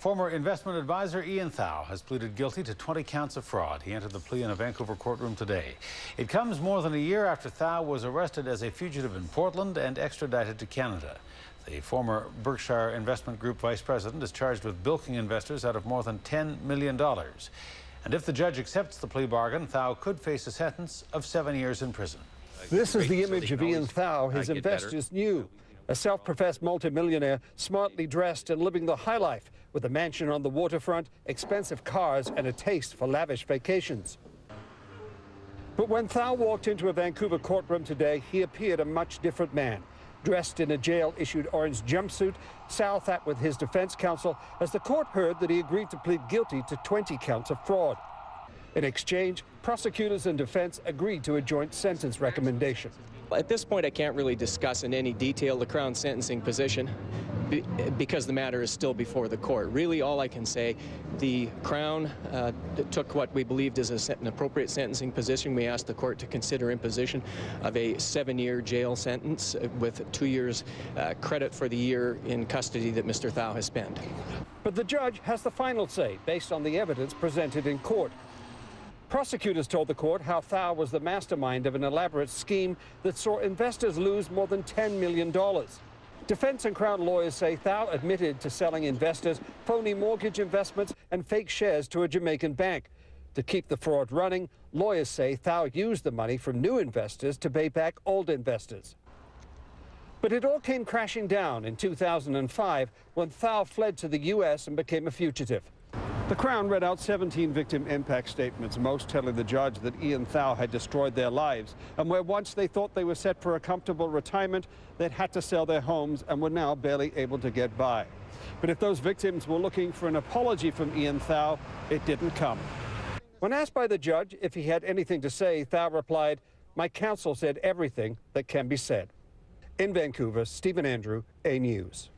Former investment advisor Ian Thow has pleaded guilty to 20 counts of fraud. He entered the plea in a Vancouver courtroom today. It comes more than a year after Thow was arrested as a fugitive in Portland and extradited to Canada. The former Birkshire Investment Group vice president is charged with bilking investors out of more than $10 million. And if the judge accepts the plea bargain, Thow could face a sentence of 7 years in prison. This is the image of Ian Thow his investors knew. A self-professed multimillionaire, smartly dressed and living the high life, with a mansion on the waterfront, expensive cars, and a taste for lavish vacations. But when Thow walked into a Vancouver courtroom today, he appeared a much different man. Dressed in a jail-issued orange jumpsuit, Thow sat with his defense counsel as the court heard that he agreed to plead guilty to 20 counts of fraud. In exchange, prosecutors and defense agreed to a joint sentence recommendation. At this point, I can't really discuss in any detail the Crown's sentencing position because the matter is still before the court. Really, all I can say, the Crown took what we believed is an appropriate sentencing position. We asked the court to consider imposition of a 7-year jail sentence with 2 years credit for the year in custody that Mr. Thow has spent. But the judge has the final say based on the evidence presented in court. Prosecutors told the court how Thow was the mastermind of an elaborate scheme that saw investors lose more than $10 million. Defense and Crown lawyers say Thow admitted to selling investors phony mortgage investments and fake shares to a Jamaican bank. To keep the fraud running, lawyers say Thow used the money from new investors to pay back old investors. But it all came crashing down in 2005 when Thow fled to the U.S. and became a fugitive. The Crown read out 17 victim impact statements, most telling the judge that Ian Thow had destroyed their lives, and where once they thought they were set for a comfortable retirement, they'd had to sell their homes and were now barely able to get by. But if those victims were looking for an apology from Ian Thow, it didn't come. When asked by the judge if he had anything to say, Thow replied, "My counsel said everything that can be said." In Vancouver, Stephen Andrew, A News.